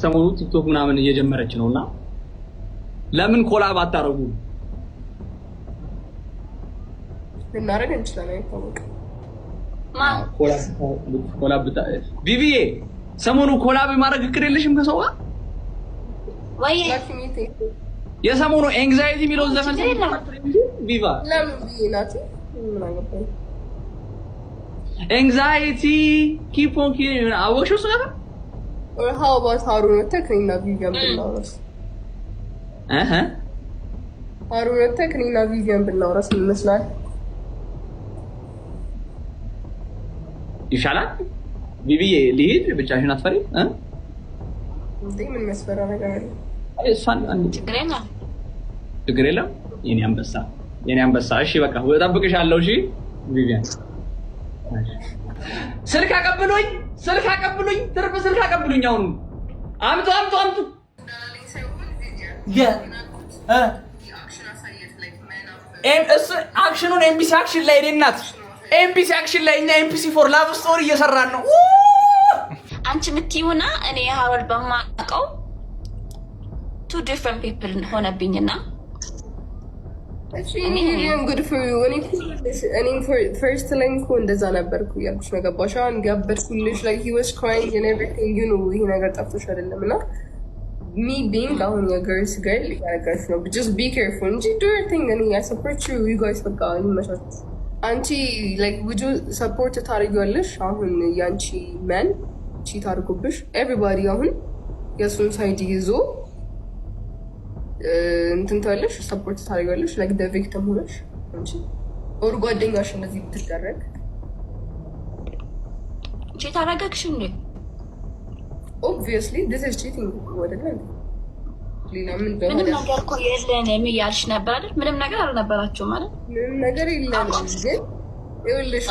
ከሰሞኑ ቲክቶክ ምናምን እየጀመረች ነውና ለምን ኮላብ አታረጉ? እናረግ እንችላለን አይታወቅም። ኮላብ ቢቢዬ ሰሞኑ ኮላብ ማድረግ እቅድ የለሽም ከሰው ጋር? ወይ የሰሞኑ ኤንግዛይቲ የሚለው ዘፈን ቪቫ ለምን ቢናቲ ምን አገባኝ? ኤንግዛይቲ ኪፕ ኦን ኪሊንግ አወቅሽው ስለሆነ or how about Harun ተክኒና ቪቪያን ብናወራስ? Harun ተክኒና ቪቪያን ብናወራስ ምን ይመስላል? ይሻላል። ቢቢዬ ልሂድ ብቻሽን አትፈሪም? እንዴ ምን መስፈራ ነገር አለ? እሷን ችግር የለም። የኔ አንበሳ እሺ በቃ እጠብቅሻለሁ። እሺ ቪቪያን ስልክ አቀብሉኝ ትርፍ ስልክ አቀብሉኝ። አሁን አምጡ አክሽኑን ኤምቢሲ አክሽን ላይ እኔናት ኤምቢሲ አክሽን ላይ እኛ ኤምቢሲ ፎር ላቭ ስቶሪ እየሰራን ነው። አንቺ ምትይውና እኔ ሃሮልድ በማቀው two different people ሆነብኝና እኔ good for you እኔ first ላይ እኮ እንደዛ ነበርኩ ያልኩሽ ነገር ባሻ እንዲያበድኩልሽ like he was crying and everything you know ይሄ ነገር ጠፍቶሽ አይደለምና me being አሁን የgirls girl ያረጋሽ ነው just be careful እንጂ do your thing and I support you guys በቃ ይመቻችሁ። አንቺ like would you support ታርጊዋለሽ? አሁን ያንቺ man ቺት አድርጎብሽ everybody አሁን የሱን ሳይድ ይዞ እንትን ታለሽ ሰፖርት ታደርጋለሽ like the victim ሆነሽ አንቺ ኦር ጓደኛሽ እንደዚህ ብትደረግ ቺት አደረገሽ እንዴ? obviously this is cheating ወደለ ሌላ ምንም ነገር እኮ የለንም እያልሽ ነበር አይደል? ምንም ነገር አልነበራችሁም ማለት ምንም ነገር የለም ግን ይኸውልሽ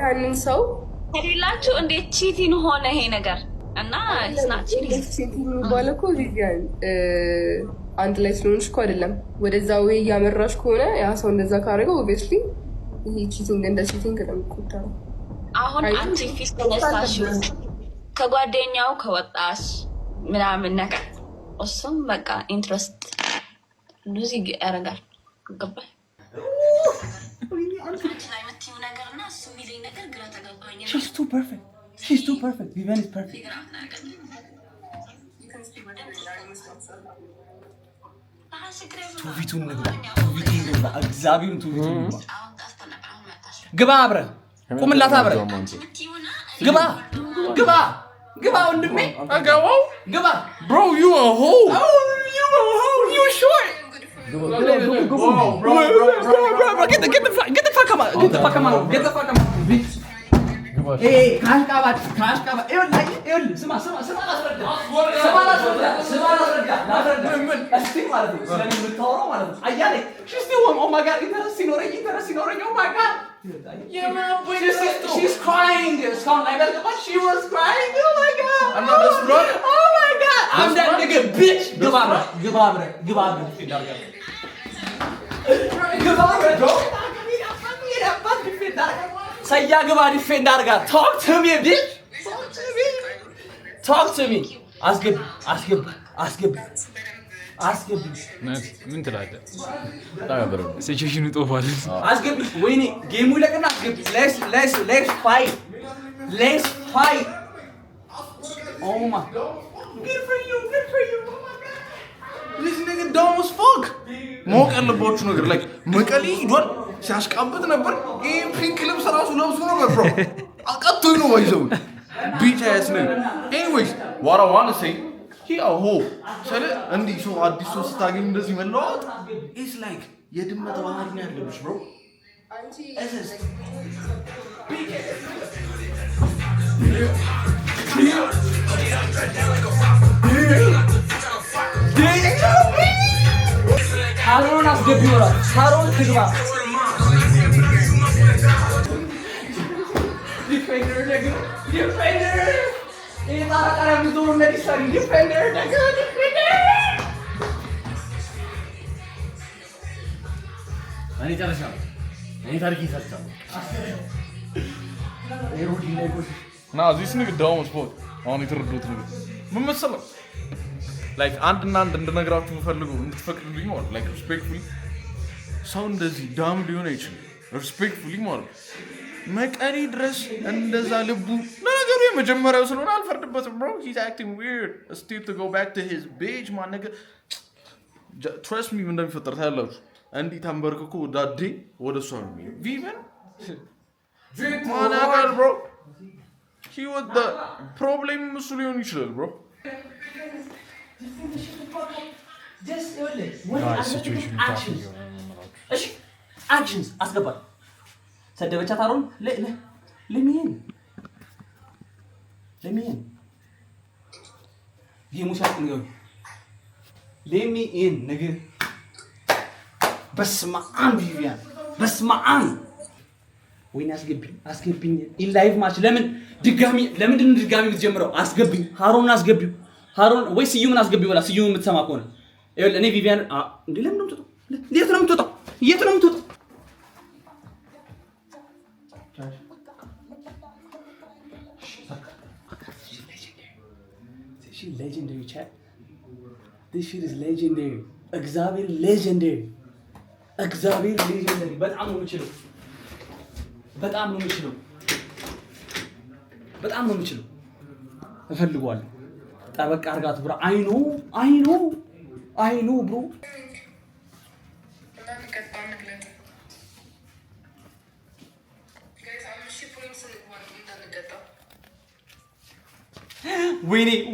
አንን ሰው ከሌላችሁ እንዴት ቺቲን ሆነ ይሄ ነገር? እና ስናቺ ባለኮ ቪቪያን አንድ ላይ ስለሆንሽ እኮ አይደለም ወደዛ ወይ ያመራሽ ከሆነ ያ ሰው እንደዛ ካደረገው obviously ይሄ ቺቲንግ እንደ ቺቲንግ ነው የሚቆጠረው። አሁን አንቺ ፊስ ተነሳሽ ከጓደኛው ከወጣሽ ምናምን ነገር እሱም በቃ ኢንትረስት ሉዚ ያደርጋል። ገባሽ? She's too perfect. Vivian is perfect. ቱቪቱን ንግባ እግዚአብሔርን ቱቪቱን ንግባ። ግባ አብረህ ቁምላት አብረህ ግባ ወንድሜ አጋዋው ግባ bro you a hoe you short bro get the fuck out bitch. Hey, ካሽቃባጭ ይኸውልህ ስማ እስቲ ማለት ነው ስለምታወራው ማለት ነው አያሌ ሽስቲ oh my god ኢንተረስት ሲኖረኝ oh my god she's crying she was crying oh my god oh my god I'm that nigga bitch ግባ ሰያ ግባ ዲፌንድ አድርጋ talk to me bitch talk to me አስገቢ ምን ትላለህ? ታገበረ ሲቹዌሽኑ ጦፋል። አስገቢ ወይኔ ጌሙ ይለቅና አስገቢ let's fight oh my good for you this nigga dumb as fuck ሞቅ ያለባችሁ ነገር like መቀሌ ሂዷል ሲያሽቃብጥ ነበር። ይሄ ፒንክ ልብስ ራሱ ለብሶ ነበር bro አቀቶኝ ነው ወይዘው ቢች አስ ነው anyways what I want to say he a hoe ሰለ እንዲ ሶ አዲስ ሶ ስታገኝ እንደዚህ መለዋወጥ is like የድመት ባህሪ ነው ያለብሽ bro አንቺ እሰስ ሃሮን አስገቢ ወራ ሃሮን ትግባ ዲፌንደር ታራቃራ ብዙ እንደዚህ ዲፌንደር እኔ ጨርሻለሁ። እኔ ታሪክ ይፈታል። Nah, this nigga dumb as fuck. አሁን የተረዱት ነገር ምን መሰለህ ላይክ አንድ እንድነግራችሁ የምፈልገው እንድትፈቅዱልኝ ማለት ላይክ ሪስፔክትፉሊ ሰው እንደዚህ ዳም ሊሆን አይችልም። ሪስፔክትፉሊ ማለት መቀሌ ድረስ እንደዛ ልቡ ለነገሩ የመጀመሪያው ስለሆነ አልፈርድበትም። bro he's acting weird still to go back to his bitch my nigga trust me እንደሚፈጠር ታያላችሁ። እንዲህ ተንበርክኮ ዳዴ ወደሷ ነው ቪቨን ማናገር bro he was the problem እሱ ሊሆን ይችላል bro እሺ አክሽንስ አስገባል ሰደበቻት አሮን ለሚን የሙሻት ነው ለሚን ነገር በስማአም ቪቪያን በስማአም ወይኔ አስገብኝ ኢላይቭ ማች ለምንድን ነው ድጋሚ የምትጀምረው? አስገብኝ ሃሮን አስገቢው ሃሮን ወይ ስዩምን አስገቢው ወላ ስዩምን የምትሰማ ከሆነ እኔ ቪቪያን እንዴ ለምን ነው የምትወጣው? የት ነው የምትወጣው? legendary chat this shit is legendary እግዚአብሔር legendary በጣም ነው የምችለው እፈልገዋለሁ ጠበቃ አርጋት ብራ አይኖ ብሮ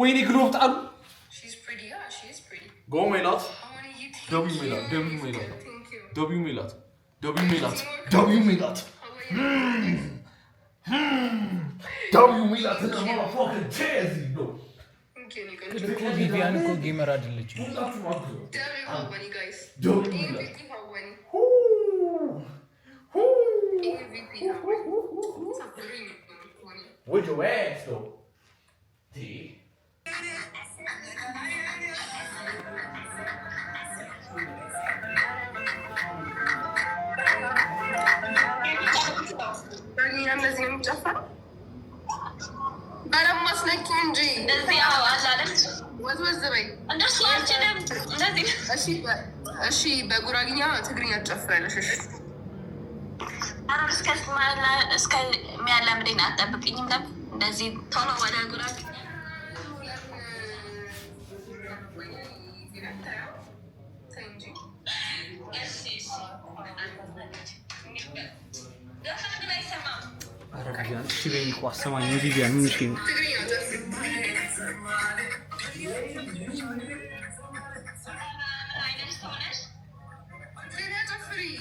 ወይኔ ግሎብ ጣሉ ጎ ሜላት ደብዩ ሜላት ቪቪያን እኮ ጌመር አይደለችም። With your ass though. እሺ በጉራግኛ ትግርኛ ትጨፍራለሽ? እሺ እስከ ሚያላምደኝ አትጠብቅኝም ነበር እንደዚህ ቶሎ ወደ ጉራግኛ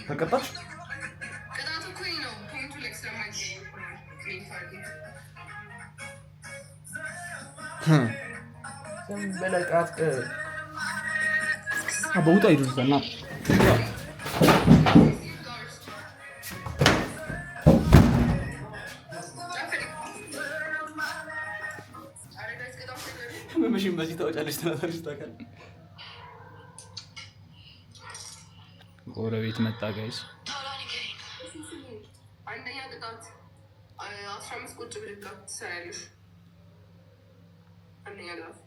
ተቀጣች በለቃት በውጣ ይደርሳልና ምንሽም በዚህ ታወጫለሽ ተናታለሽ ታውቃለህ። ጎረቤት መጣ ጋይስ አንደኛ ቅጣት 15 ቁጭ ብድጋ ትሰራለሽ። አንደኛ ቅጣት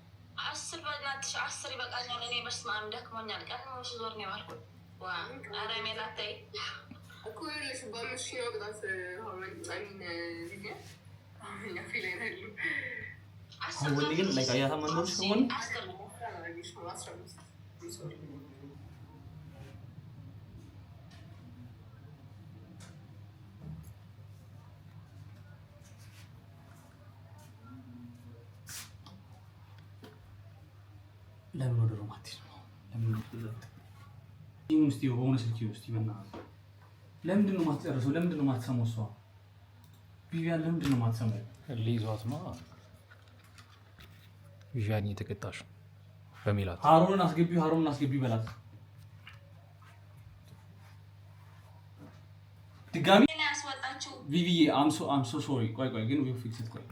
10 በእናትሽ 10 ይበቃኛል። እኔ በስመ አብ ደክሞኛል። ቀን ሙሉ ዞር ነው ያልኩት። ኧረ ሜላት ተይ እኮ ይኸውልሽ በአምስት ሺህ ነው ቅጣት ግን ላይ ካያታ መንዶች ከሆነ ለምን ወደ ሮማንቲክ ነው? ለምን ውስጥ የሆነ ስልክ ውስጥ ይመናል። ለምንድን ነው የማትጨርሰው? ለምንድን ነው የማትሰማው? እሷ ቪቪያን ለምንድን ነው የማትሰማው? ሊይዟትማ ቪቪያን እየተቀጣሽ በሚላት ሃሮንን አስገቢው በላት። ድጋሚ ያስወጣችሁ ቪቪዬ አም ሶ ሶሪ። ቆይ ግን ዊ ፊክስ ኢት። ቆይ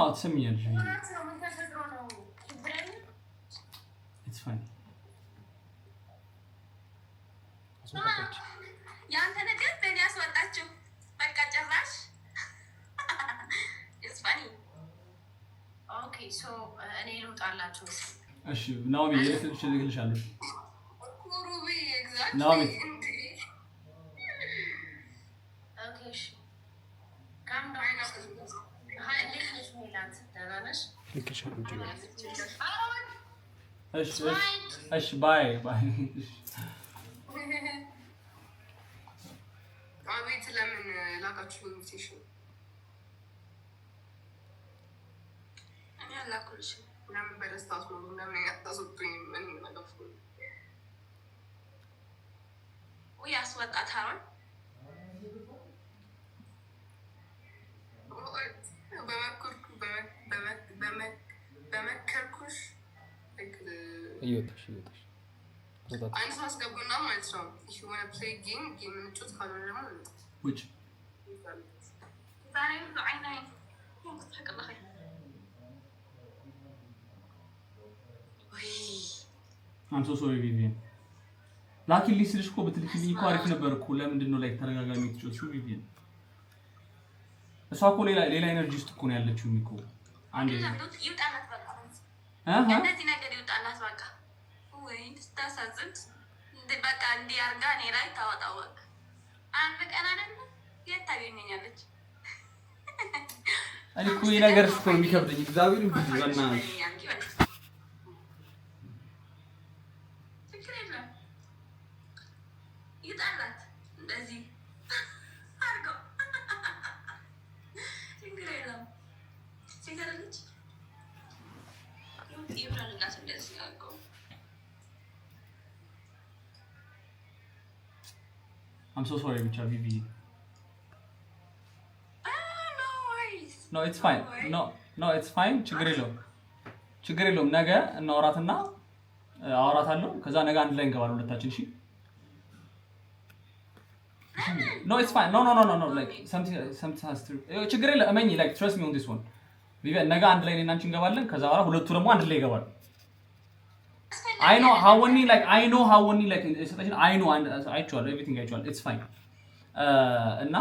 ትሰሚኛለሽ? ኢትስ ፋይን። ያንተ ነገር በእኔ ያስወጣችሁ በቃ ሶ እኔ ልውጣላችሁ። እሺ ናኦሚ የለፍልሽ ልግልሻለሁ። ሩቢ ኤግዛክትሊ ናኦሚ ኦኬ እሺ ካም ዳውን ሃይ ልክልሽ ሚላት ደናነሽ እሺ ባይ ባይ አቤት ለምን ላካችሁ ኢንቪቴሽን? እኔ አላኩልሽ። ለምን በደስታ አትኖሩ? ለምን ያታስወጡኝ? ምን ነገፉ? ወይ አስወጣት አሁን በመከርኩሽ እየወጣሽ አንድ ሰው አስገቡና ማለት ነው። if you want to play game እንጫወት ካልሆነ ደግሞ which ዛሬ አይናይ ተቀላኸ ወይ I'm so sorry ቪቪየን ላኪልኝ ስልሽ እኮ ብትልኪልኝ እኮ አሪፍ ነበር እኮ። ለምንድን ነው ላይ ተረጋጋሚ ትጮሽው ቪቪየን? እሷ እኮ ሌላ ኤነርጂ ውስጥ እኮ ነው ያለችው እኮ አንዴ ይውጣላት በቃ እንደዚህ ነገር ይውጣላት በቃ። ወይ ስታሳዝን በቃ እንዲህ አድርጋ እኔ ላይ ታወጣው በቃ አንድ ቀን አይደለም የት ታገኘኛለች? እኔ እኮ ይሄ ነገር እኮ ነው የሚከብደኝ እግዚአብሔር ይመስገን። ይውጣላት እንደዚህ አድርገው ችግር የለም ሲገርልች ይብራልላት እንደዚህ አድርገው I'm so sorry ብቻ ቪቪ No it's fine no it's fine ችግር የለውም ነገ እናወራትና አወራታለሁ ከዛ ነገ አንድ ላይ እንገባለን ሁለታችን እሺ No it's fine no like something has to ችግር የለም እመኚ like trust me on this one ቪቪ ነገ አንድ ላይ እኔና አንቺ እንገባለን ከዛ በኋላ ሁለቱ ደግሞ አንድ ላይ ይገባሉ I know how many like I know አይቼዋለሁ everything አይቼዋለሁ it's fine እና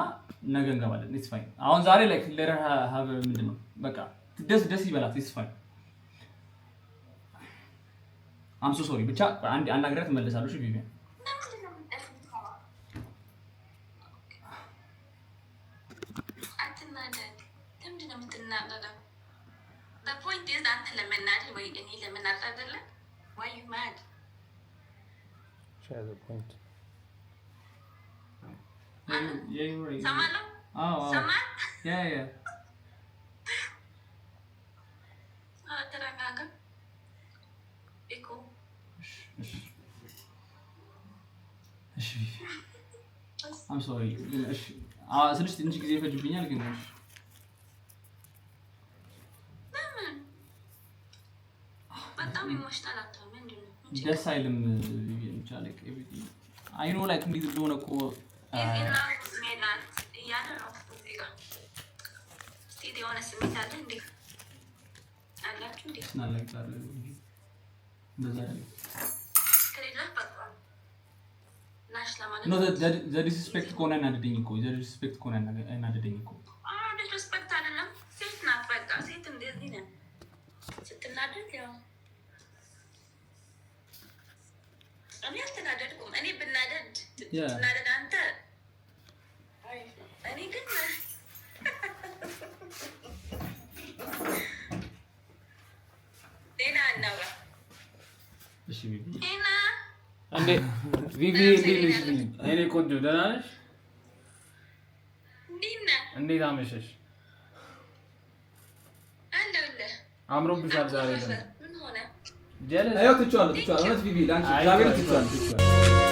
ነገ እንገባለን it's fine አሁን ዛሬ like let her have ምንድን ነው በቃ ደስ ይበላት it's fine I'm so sorry ብቻ አንድ አናግራት እመለሳለሁ እሺ ቪቪ The point is that ለመናደድ ወይ እኔ ለመናደድ አይደለም why you mad share the point yeah you're right ሰማለው ሰማ yeah ተረጋጋ እኮ እሺ I'm sorry እሺ ስልሽ ትንሽ ጊዜ ይፈጅብኛል ግን እሺ በጣም ኢሞሽናል አትሆን ምንድን ነው ደስ አይልም ብቻ like everything I know like እንዴት እንደሆነ እኮ ሜላት እያለ ነው እዚህ ጋር እስቲ የሆነ ስሜት አለ እንዴ አላችሁ እንዴ ስናለቅሳለ እንደዛ አይደለም ከሌላ በቃ ናሽ ለማለት no the disrespect ከሆነ እናደደኝ እኮ ዲስሪስፔክት አይደለም ሴት ናት በቃ ሴት እንደዚህ ነው ስትናደድ ያው እኔ አልተናደድኩም እኔ ብናደድ ትናደድ አንተ እኔ ግን ጤና እናውራ እሺ ቪቪ ጤና አንዴ ቪቪ እኔ ቆንጆ ደህና ነሽ እንዴት አመሸሽ አለሁልህ አምሮብሻል ዛሬ ምን ሆነ ጀለስ አyo ትቻለሁ እውነት ቪቪ ላንቺ እግዚአብሔር ትቻለሁ